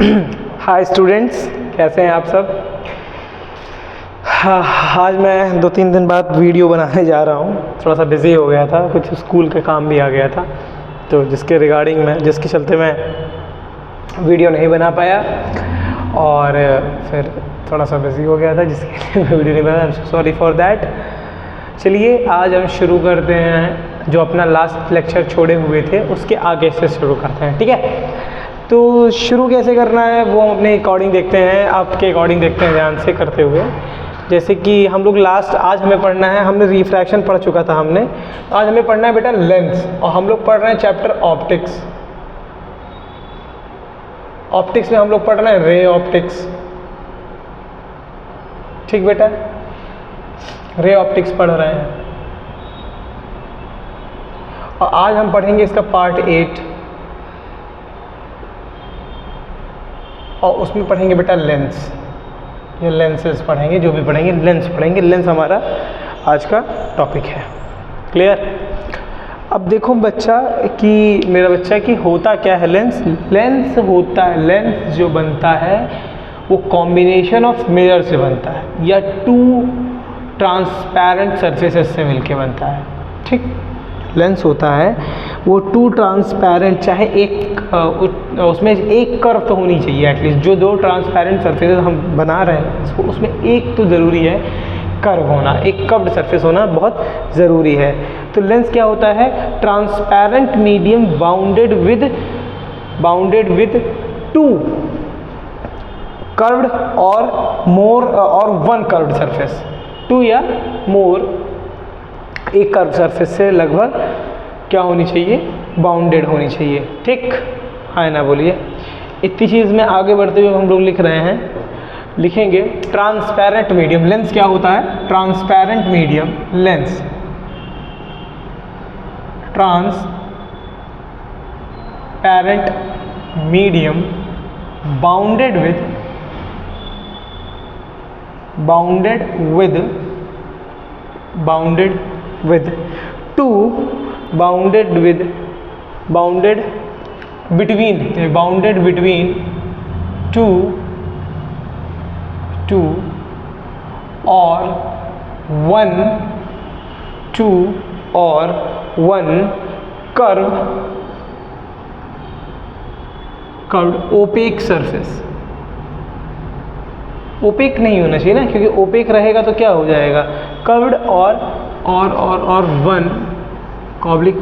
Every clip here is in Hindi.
हाय स्टूडेंट्स, कैसे हैं आप सब। आज मैं 2-3 दिन बाद वीडियो बनाने जा रहा हूँ। थोड़ा सा बिज़ी हो गया था, कुछ स्कूल का काम भी आ गया था, तो जिसके चलते मैं वीडियो नहीं बना पाया और फिर थोड़ा सा बिज़ी हो गया था, जिसके लिए मैं वीडियो नहीं बनाया। Sorry for that. चलिए आज हम शुरू करते हैं, जो अपना लास्ट लेक्चर छोड़े हुए थे उसके आगे से शुरू करते हैं, ठीक है। तो शुरू कैसे करना है वो हम अपने अकॉर्डिंग देखते हैं, आपके अकॉर्डिंग देखते हैं ध्यान से करते हुए। जैसे कि हम लोग आज हमें पढ़ना है, हमने रिफ्रैक्शन पढ़ चुका था हमने, तो आज हमें पढ़ना है बेटा लेंस, और हम लोग पढ़ रहे हैं चैप्टर ऑप्टिक्स। ऑप्टिक्स में हम लोग पढ़ रहे हैं रे ऑप्टिक्स, ठीक बेटा, रे ऑप्टिक्स पढ़ रहे हैं। और आज हम पढ़ेंगे इसका पार्ट 8, और उसमें पढ़ेंगे बेटा लेंस। ये लेंसेज पढ़ेंगे, जो भी पढ़ेंगे लेंस पढ़ेंगे। लेंस हमारा आज का टॉपिक है, क्लियर। अब देखो मेरा बच्चा कि होता क्या है लेंस। लेंस होता है, लेंस जो बनता है वो कॉम्बिनेशन ऑफ मिरर से बनता है, या 2 ट्रांसपेरेंट सरफेसेस से मिलके बनता है, ठीक। लेंस होता है वो 2 ट्रांसपेरेंट, चाहे उसमें एक कर्व तो होनी चाहिए एटलीस्ट। जो 2 ट्रांसपेरेंट सरफेसेस हम बना रहे हैं उसमें एक तो ज़रूरी है कर्व होना, एक कर्व्ड सरफेस होना बहुत ज़रूरी है। तो लेंस क्या होता है, transparent medium bounded with 2 curved और मोर और 1 कर्व्ड सरफेस, 2 या मोर, एक कर्व सरफेस से लगभग क्या होनी चाहिए, बाउंडेड होनी चाहिए, ठीक। हाँ ना बोलिए। इतनी चीज़ में आगे बढ़ते हुए हम लोग लिखेंगे ट्रांसपेरेंट मीडियम। लेंस क्या होता है, transparent medium lens, transparent medium bounded with 2 bounded between 2 or 1 curved opaque surface. Opaque नहीं होना चाहिए ना, क्योंकि ओपेक रहेगा तो क्या हो जाएगा, कर्व्ड और 1 ऑब्लिक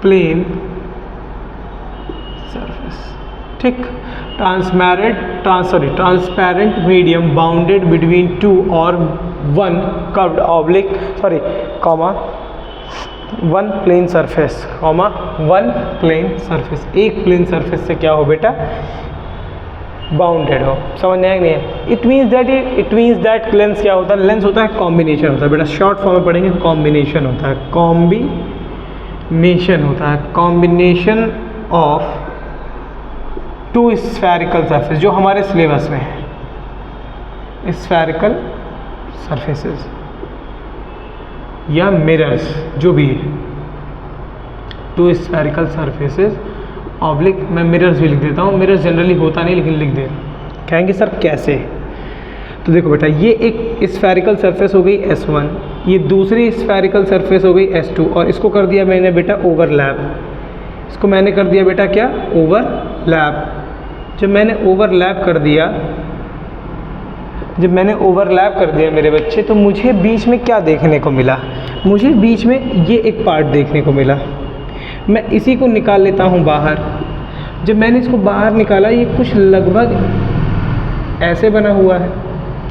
प्लेन सरफेस, ठीक। ट्रांसपेरेंट मीडियम बाउंडेड बिटवीन 2 और 1 curved oblique 1 plane surface, 1 plane surface. एक प्लेन सरफेस से क्या हो बेटा, बाउंडेड हो। समझ में आया नहीं है। इट मीन्स दैट लेंस क्या होता है, लेंस होता है कॉम्बिनेशन होता है बेटा। शॉर्ट फॉर्म में पढ़ेंगे कॉम्बिनेशन होता है, कॉम्बिनेशन ऑफ 2 स्फेरिकल सरफेस, जो हमारे सिलेबस में है, स्फेरिकल सरफेसेस या मिरर्स, जो भी है, 2 स्फेरिकल सरफेसेस ऑब्लिक, मैं मिरर्स भी लिख देता हूँ, मिरर्स जनरली होता नहीं लेकिन लिख दे। कहेंगे सर कैसे, तो देखो बेटा, ये एक स्फेरिकल सरफेस हो गई S1, ये दूसरी स्फेरिकल सरफेस हो गई S2, और इसको कर दिया मैंने बेटा ओवरलैप। इसको मैंने कर दिया बेटा क्या, ओवरलैप। जब मैंने ओवरलैप कर दिया मेरे बच्चे, तो मुझे बीच में क्या देखने को मिला, मुझे बीच में ये एक पार्ट देखने को मिला। मैं इसी को निकाल लेता हूँ बाहर। जब मैंने इसको बाहर निकाला, ये कुछ लगभग ऐसे बना हुआ है,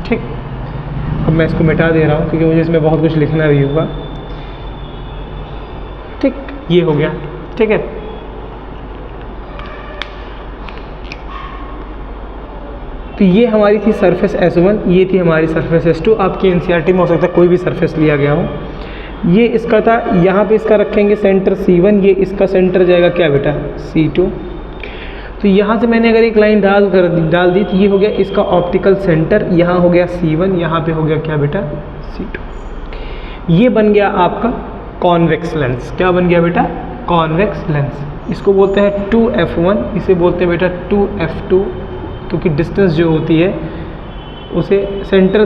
ठीक। अब मैं इसको मिटा दे रहा हूँ क्योंकि मुझे इसमें बहुत कुछ लिखना भी होगा, ठीक। ये हो गया, ठीक है। तो ये हमारी थी सरफेस S1, ये थी हमारी सरफेस S2। आपकी NCERT में हो सकता है कोई भी सरफेस लिया गया हो। ये इसका था, यहाँ पे इसका रखेंगे सेंटर C1, ये इसका सेंटर जाएगा क्या बेटा, C2। तो यहाँ से मैंने अगर एक लाइन डाल दी, तो ये हो गया इसका ऑप्टिकल सेंटर, यहाँ हो गया C1, यहाँ पे हो गया क्या बेटा, C2। ये बन गया आपका कॉन्वेक्स लेंस। क्या बन गया बेटा, कॉन्वेक्स लेंस। इसको बोलते हैं 2F1, इसे बोलते हैं बेटा 2F2, क्योंकि डिस्टेंस जो होती है उसे सेंटर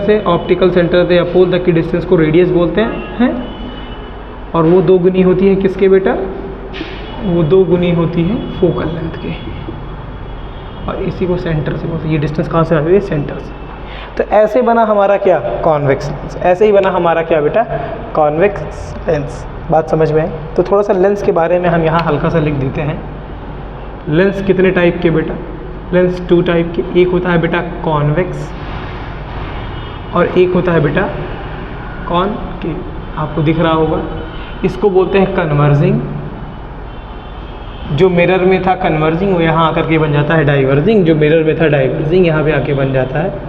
से ऑप्टिकल सेंटर से या पोल तक की डिस्टेंस को रेडियस बोलते हैं। और वो 2 गुनी होती है किसके बेटा? वो 2 गुनी होती है फोकल लेंथ के। और इसी को सेंटर से बोलते हैं। ये डिस्टेंस कहाँ से आ रही है? सेंटर से। तो ऐसे बना हमारा क्या? Convex lens. ऐसे ही बना हमारा क्या बेटा? Convex lens. बात समझ में आई? तो थोड़ा सा लेंस के बारे में हम यहाँ हल्का सा लिख देते हैं। लेंस कितने टाइप के बेटा? लेंस 2 टाइप के। एक होता है बेटा कॉन्वेक्स और एक होता है बेटा कॉनकेव। आपको दिख रहा होगा। इसको बोलते हैं कन्वर्जिंग। जो मिरर में था कन्वर्जिंग वो यहाँ आकर के बन जाता है डाइवर्जिंग। जो मिरर में था डाइवर्जिंग यहाँ पे आके बन जाता है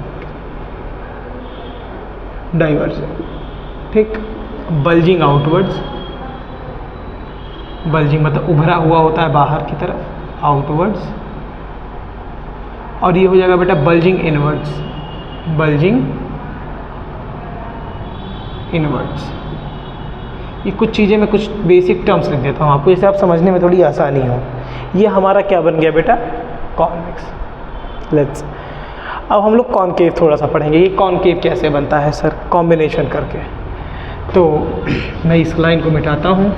डाइवर्जिंग। ठीक। Bulging outwards. बल्जिंग मतलब उभरा हुआ होता है बाहर की तरफ, आउटवर्ड्स। और ये हो जाएगा बेटा बल्जिंग इनवर्ड्स। Bulging inwards. ये कुछ चीज़ें मैं कुछ बेसिक टर्म्स लिख देता हूँ आपको, जैसे आप समझने में थोड़ी आसानी हो। ये हमारा क्या बन गया बेटा? Convex lens. अब हम लोग कॉनकेव थोड़ा सा पढ़ेंगे। ये कॉनकेव कैसे बनता है सर? कॉम्बिनेशन करके। तो मैं इस लाइन को मिटाता हूँ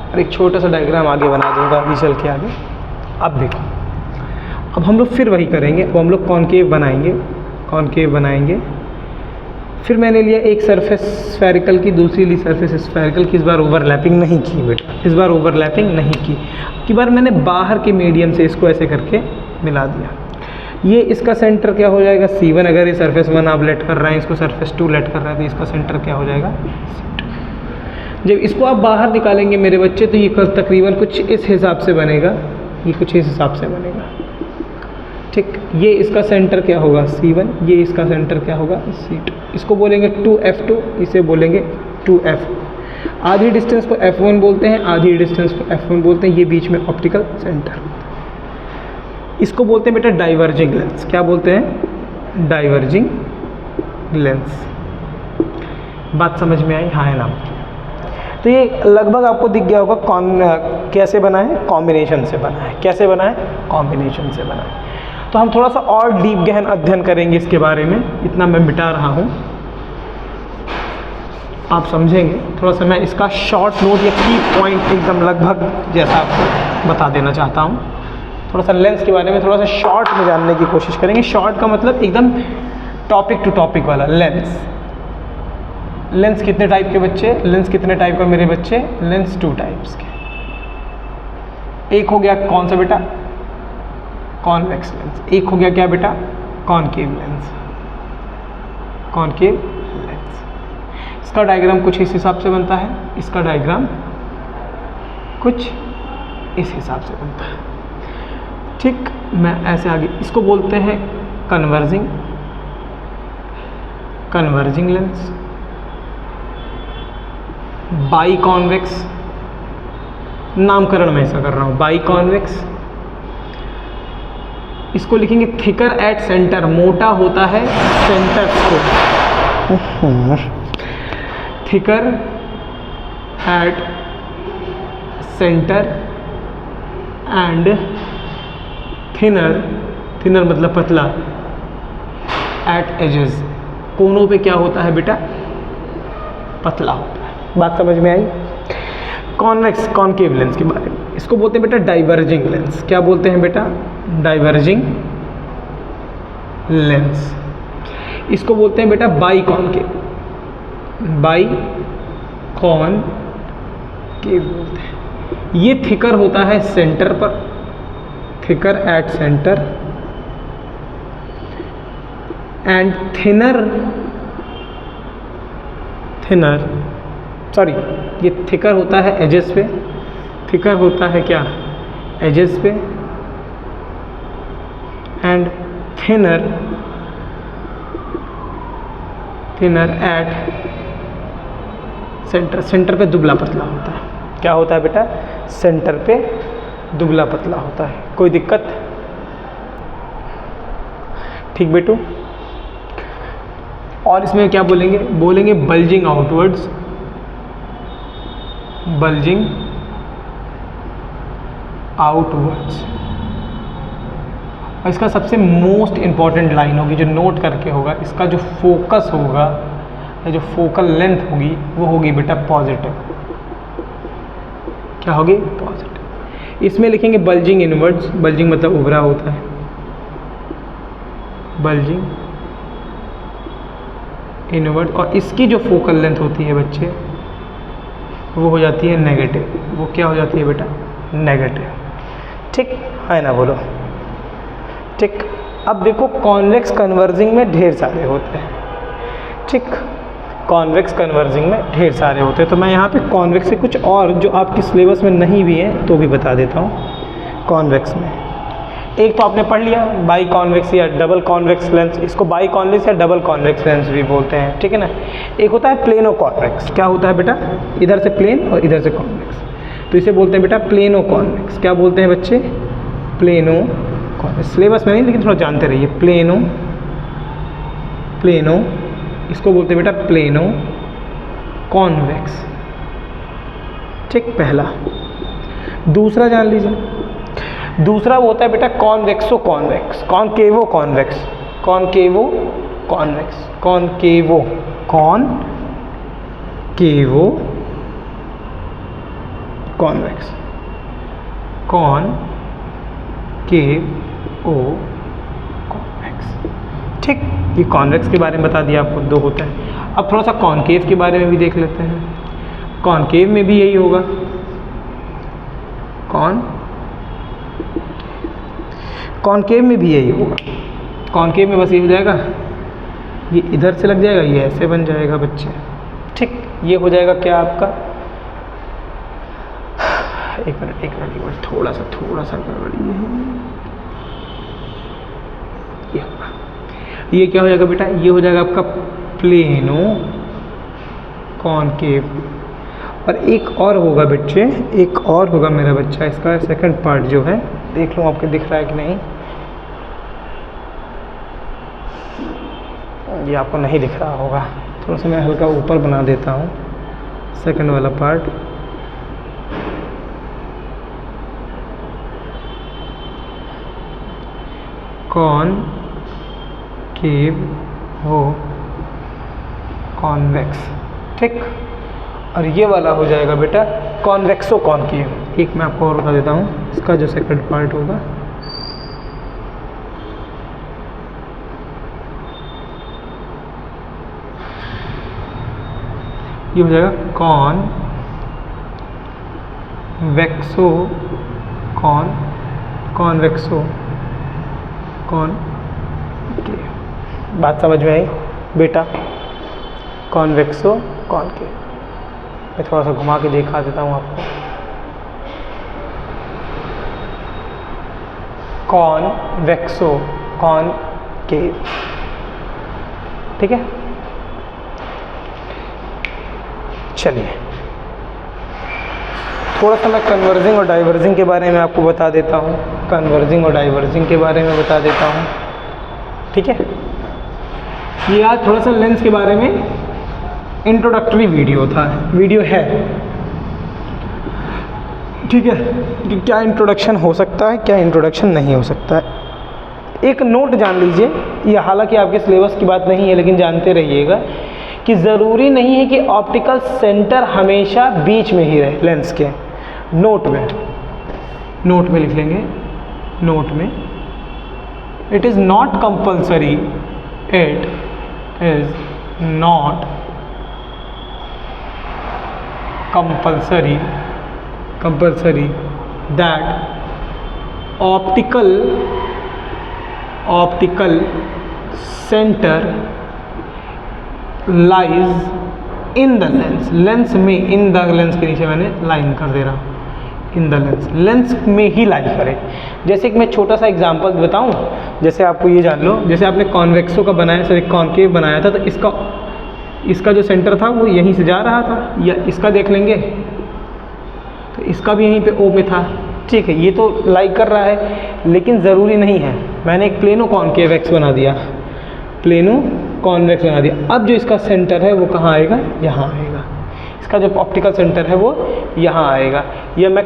और एक छोटा सा डायग्राम आगे बना दूंगा अभी चल के आगे। अब देखो, अब हम लोग फिर वही करेंगे। अब हम लोग कॉनकेव बनाएंगे। फिर मैंने लिया एक सरफेस स्फेरिकल की, दूसरी ली सरफेस स्फेरिकल की। इस बार ओवरलैपिंग नहीं की बेटा, इस बार ओवरलैपिंग नहीं की बार मैंने बाहर के मीडियम से इसको ऐसे करके मिला दिया। ये इसका सेंटर क्या हो जाएगा? C1। अगर ये सरफेस 1 आप लेट कर रहे हैं, इसको सरफेस 2 लेट कर रहे हैं, तो इसका सेंटर क्या हो जाएगा? C2। जब इसको आप बाहर निकालेंगे मेरे बच्चे, तो ये तकरीबन कुछ इस हिसाब से बनेगा। ये कुछ इस हिसाब से बनेगा। ठीक। ये इसका सेंटर क्या होगा? C1। ये इसका सेंटर क्या होगा? C2। इसको बोलेंगे 2F2, इसे बोलेंगे 2F। आधी डिस्टेंस को F1 बोलते हैं, आधी डिस्टेंस को F1 बोलते हैं। ये बीच में ऑप्टिकल सेंटर। इसको बोलते हैं बेटा डाइवर्जिंग लेंस। क्या बोलते हैं? Diverging lens. बात समझ में आई? हाँ है ना? तो ये लगभग आपको दिख गया होगा कैसे बना है? कॉम्बिनेशन से बना है। कैसे बना है? कॉम्बिनेशन से बना है। तो हम थोड़ा सा और डीप गहन अध्ययन करेंगे इसके बारे में। इतना मैं मिटा रहा हूँ, आप समझेंगे। थोड़ा सा मैं इसका शॉर्ट नोट या की पॉइंट एकदम लगभग जैसा आपको बता देना चाहता हूँ। थोड़ा सा लेंस के बारे में थोड़ा सा शॉर्ट में जानने की कोशिश करेंगे। शॉर्ट का मतलब एकदम टॉपिक टू टॉपिक वाला। लेंस कितने टाइप के बच्चे? लेंस कितने टाइप का मेरे बच्चे? लेंस 2 टाइप्स के। एक हो गया कौन सा बेटा? Convex lens. एक हो गया क्या बेटा? Concave lens. Concave lens. इसका डायग्राम कुछ इस हिसाब से बनता है, इसका डायग्राम कुछ इस हिसाब से बनता है। ठीक। मैं ऐसे आगे इसको बोलते हैं कन्वर्जिंग लेंस। बाई कॉन्वेक्स, नामकरण मैं ऐसा कर रहा हूँ। By convex. इसको लिखेंगे थिकर एट सेंटर। मोटा होता है सेंटर को। Thicker at centre and thinner मतलब पतला एट एजेस। कोनों पे क्या होता है बेटा? पतला होता है। बात समझ में आई? कॉन्वेक्स कॉनकेव लेंस के बारे में। इसको बोलते हैं बेटा डाइवर्जिंग लेंस। क्या बोलते हैं बेटा? Diverging lens. इसको बोलते हैं बेटा बाई कॉनकेव बोलते हैं। ये थिकर होता है सेंटर पर, thicker at centre and thinner sorry, ये थिकर होता है एजेस पे। थिकर होता है क्या? एजेस पे। एंड थिनर एट सेंटर पे दुबला पतला होता है। क्या होता है बेटा? सेंटर पे दुबला पतला होता है। कोई दिक्कत? ठीक बेटू। और इसमें क्या बोलेंगे, बोलेंगे बल्जिंग आउटवर्ड्स, बल्जिंग आउटवर्ड्स। और इसका सबसे मोस्ट इम्पॉर्टेंट लाइन होगी जो नोट करके होगा, इसका जो फोकस होगा या जो फोकल लेंथ होगी वो होगी बेटा पॉजिटिव। क्या होगी? पॉजिटिव। इसमें लिखेंगे बल्जिंग इनवर्ड्स, बल्जिंग मतलब उभरा होता है, बल्जिंग इनवर्ड। और इसकी जो फोकल लेंथ होती है बच्चे वो हो जाती है नेगेटिव। वो क्या हो जाती है बेटा? नेगेटिव। ठीक है ना? बोलो ठीक। अब देखो कॉन्वेक्स कन्वर्जिंग में ढेर सारे होते हैं। ठीक, कॉन्वेक्स कन्वर्जिंग में ढेर सारे होते हैं। तो मैं यहाँ पे कॉन्वेक्स से कुछ और जो आपकी सिलेबस में नहीं भी है तो भी बता देता हूँ। कॉन्वेक्स में एक तो आपने पढ़ लिया बाई कॉन्वेक्स या डबल कॉन्वेक्स लेंस, इसको बाई कॉन्वेक्स या डबल कॉन्वेक्स लेंस भी बोलते हैं। ठीक है ना? एक होता है प्लेनो कॉन्वेक्स। क्या होता है बेटा? इधर से प्लेन और इधर से कॉन्वेक्स, तो इसे बोलते हैं बेटा प्लेनो कॉन्वेक्स। क्या बोलते हैं बच्चे? Plano convex. सिलेबस में नहीं लेकिन थोड़ा जानते रहिए। प्लेनो, प्लेनो, इसको बोलते हैं बेटा प्लेनो कॉन्वेक्स। ठीक, पहला। दूसरा जान लीजिए, दूसरा वो होता है बेटा कॉन्वेक्सो convex, कॉनकेवो convex, कॉनकेवो convex, कॉनकेवो, कॉनकेवो convex, कॉनकेवो convex. ठीक, ये कॉन्वेक्स के बारे में बता दिया आपको, दो होता है। अब थोड़ा सा कॉनकेव के बारे में भी देख लेते हैं। कॉनकेव में भी यही होगा, कॉनकेव में भी यही होगा। कॉनकेव में बस ये हो जाएगा, ये इधर से लग जाएगा, ये ऐसे बन जाएगा बच्चे। ठीक, ये हो जाएगा क्या आपका, एक मिनट, थोड़ा सा गड़बड़ी है। ये होगा, ये क्या हो जाएगा बेटा? ये हो जाएगा आपका प्लेनो कॉनकेव। और एक और होगा बच्चे, एक और होगा मेरा बच्चा, इसका सेकंड पार्ट जो है, देख लो आपके दिख रहा है कि नहीं। ये आपको नहीं दिख रहा होगा, थोड़ा सा मैं हल्का ऊपर बना देता हूँ सेकंड वाला पार्ट। कॉनकेव वो कॉन्वेक्स। ठीक, और ये वाला हो जाएगा बेटा कॉन्वेक्सो कॉनकेव। एक मैं आपको और बता देता हूँ, इसका जो सेकंड पार्ट होगा ये हो जाएगा कॉनवेक्सो कॉन्वेक्सो कॉनकेव। बात समझ में आई बेटा? कॉन्वेक्सो कॉनकेव। मैं थोड़ा सा घुमा के दिखा देता हूँ आपको। कॉन्वेक्सो कॉनकेव। ठीक है, चलिए थोड़ा सा मैं कन्वर्जिंग और डाइवर्जिंग के बारे में आपको बता देता हूँ। कन्वर्जिंग और डाइवर्जिंग के बारे में बता देता हूँ। ठीक है, ये आज थोड़ा सा लेंस के बारे में इंट्रोडक्टरी वीडियो है। ठीक है, कि क्या इंट्रोडक्शन हो सकता है, क्या इंट्रोडक्शन नहीं हो सकता है। एक नोट जान लीजिए, ये हालांकि आपके सिलेबस की बात नहीं है लेकिन जानते रहिएगा कि ज़रूरी नहीं है कि ऑप्टिकल सेंटर हमेशा बीच में ही रहे लेंस के। नोट में लिख लेंगे, नोट में, it is not compulsory, it is not compulsory that optical center lies in the lens में, in the lens के नीचे मैंने लाइन कर दे रहा हूँ, in the lens में ही लाई करे। जैसे कि मैं छोटा सा एग्जांपल बताऊँ, जैसे आपको ये जान लो, जैसे आपने कॉन्वेक्सो का बनाया, सर एक कॉनकेव बनाया था, तो इसका जो सेंटर था वो यहीं से जा रहा था, या इसका देख लेंगे तो इसका भी यहीं पे ओ में था। ठीक है, ये तो लाइक कर रहा है लेकिन ज़रूरी नहीं है। मैंने एक प्लेनो कॉनकेव एक्स बना दिया, प्लेनो कॉन्वेक्स बना दिया। अब जो इसका सेंटर है वो कहाँ आएगा, यहाँ आएगा। इसका जो ऑप्टिकल सेंटर है वो यहाँ आएगा। ये मैं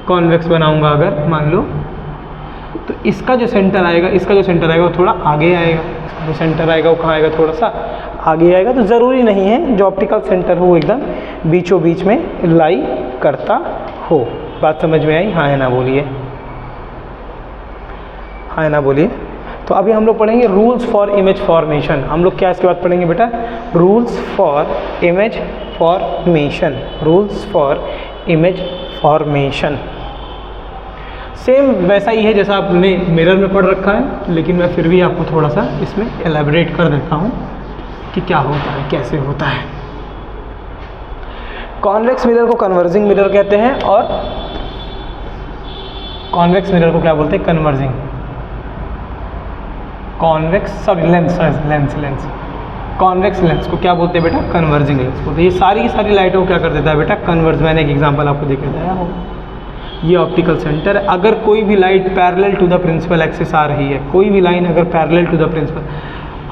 कॉन्वेक्स बनाऊंगा अगर मान लो, तो इसका जो सेंटर आएगा वो थोड़ा आगे आएगा। इसका जो सेंटर आएगा वो कहाँ आएगा, थोड़ा सा आगे आएगा। तो ज़रूरी नहीं है जो ऑप्टिकल सेंटर हो वो एकदम बीचों बीच में लाई करता हो। बात समझ में आई? हाँ या ना बोलिए, हाँ या ना बोलिए। तो अभी हम लोग पढ़ेंगे रूल्स फॉर इमेज फॉर्मेशन। हम लोग क्या इसके बाद पढ़ेंगे बेटा, rules for image formation. Rules for image formation same वैसा ही है जैसा आपने मिरर में पढ़ रखा है, लेकिन मैं फिर भी आपको थोड़ा सा इसमें एलैबोरेट कर देता हूँ कि क्या होता है, कैसे होता है। कॉन्वेक्स मिरर को कन्वर्जिंग मिरर कहते हैं और कॉन्वेक्स मिरर को क्या बोलते हैं, कन्वर्जिंग। लेंस कॉन्वेक्स लेंस को क्या बोलते हैं बेटा, कन्वर्जिंग लेंस बोलते हैं। ये सारी की सारी लाइटों को क्या कर देता है बेटा, कन्वर्ज। मैंने एक एग्जांपल आपको देके बताया हो, ये ऑप्टिकल सेंटर। अगर कोई भी light parallel to the principal axis आ रही है, कोई भी लाइन अगर parallel to the principal,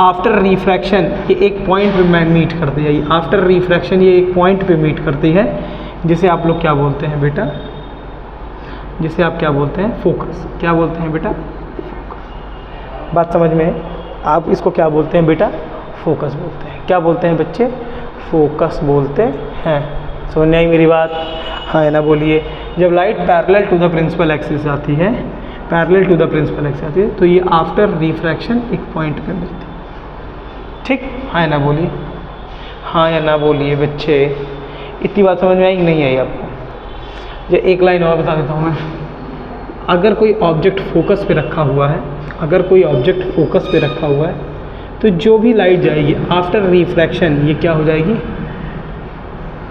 after refraction ये एक पॉइंट पे मीट करती है। आफ्टर रिफ्रैक्शन ये एक पॉइंट पे मीट करती है, जिसे आप लोग क्या बोलते हैं बेटा, जिसे आप क्या बोलते हैं, फोकस। क्या बोलते हैं बेटा, फोकस। बात समझ में है? आप इसको क्या बोलते हैं बेटा, फोकस बोलते हैं। क्या बोलते हैं बच्चे, फोकस बोलते हैं। समझ में आई मेरी बात? हाँ ना बोलिए। जब light parallel to the principal axis आती है, parallel to the principal axis आती है, तो ये आफ्टर रिफ्रैक्शन एक पॉइंट पे मिलती है। ठीक, हाँ ना बोलिए, हाँ या ना बोलिए बच्चे। इतनी बात समझ में आई कि नहीं आई आपको? ये एक लाइन और बता देता हूँ मैं। अगर कोई ऑब्जेक्ट फोकस पे रखा हुआ है, अगर कोई ऑब्जेक्ट फोकस पे रखा हुआ है, तो जो भी लाइट जाएगी आफ्टर रिफ्रैक्शन ये क्या हो जाएगी,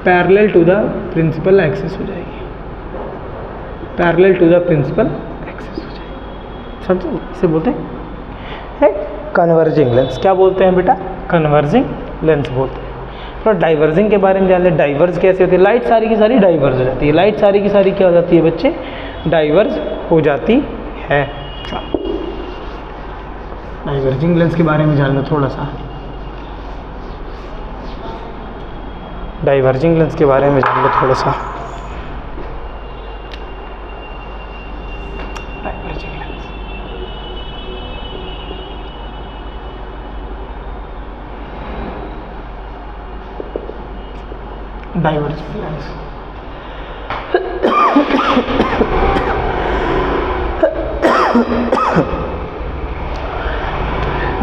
parallel to the principal axis हो जाएगी। Parallel to the principal axis हो जाएगी। समझो, इसे बोलते हैं कन्वर्जिंग लेंस। क्या बोलते हैं बेटा, कन्वर्जिंग लेंस बोलते हैं। तो डाइवर्जिंग के बारे में जान लें। डाइवर्ज कैसे होती है, लाइट सारी की सारी डाइवर्ज हो जाती है। लाइट सारी की सारी क्या हो जाती है बच्चे, डाइवर्ज हो जाती है। डाइवर्जिंग लेंस के बारे में जान लो थोड़ा सा। डाइवर्जिंग लेंस के बारे में जान लो थोड़ा सा। डाइवर्जिंग लेंस, डाइवर्जिंग लेंस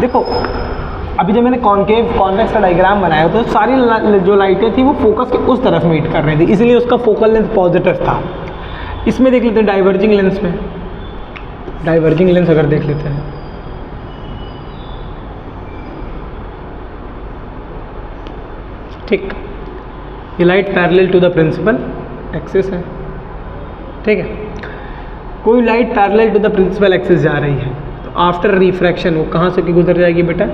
देखो, अभी जब मैंने कॉन्केव कॉन्वेक्स का डायग्राम बनाया तो सारी जो लाइटें थी वो फोकस के उस तरफ मीट कर रही थी, इसलिए उसका फोकल लेंथ पॉजिटिव था। इसमें देख लेते हैं डाइवर्जिंग लेंस में। डाइवर्जिंग लेंस अगर देख लेते हैं, ठीक, ये light parallel to the principal axis है। ठीक है, कोई light parallel to the principal axis जा रही है, तो आफ्टर रिफ्रैक्शन वो कहाँ से गुजर जाएगी बेटा,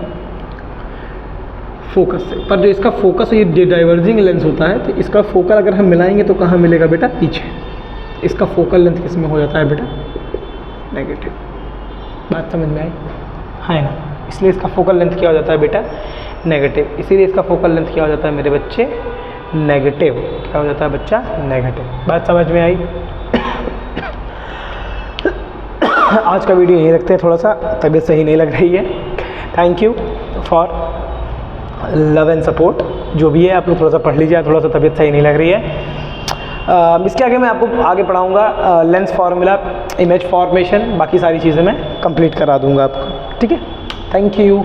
फोकस से। पर जो इसका फोकस ये डाइवर्जिंग लेंस होता है, तो इसका फोकल अगर हम मिलाएंगे तो कहाँ मिलेगा बेटा, पीछे। इसका फोकल लेंथ किस में हो जाता है बेटा, नेगेटिव। बात समझ में आई? हाँ ना, इसलिए इसका फोकल लेंथ क्या हो जाता है बेटा, नेगेटिव। इसीलिए इसका फोकल लेंथ क्या हो जाता है मेरे बच्चे, नेगेटिव। क्या हो जाता है बच्चा, नेगेटिव। बात समझ में आई? आज का वीडियो यहीं रखते हैं, थोड़ा सा तबीयत सही नहीं लग रही है। Thank you for love and support. जो भी है आप लोग थोड़ा सा पढ़ लीजिए, थोड़ा सा तबीयत सही नहीं लग रही है। इसके आगे मैं आपको आगे पढ़ाऊँगा लेंस फार्मूला, इमेज फॉर्मेशन, बाकी सारी चीज़ें मैं कंप्लीट करा दूँगा आपको। ठीक है, थैंक यू।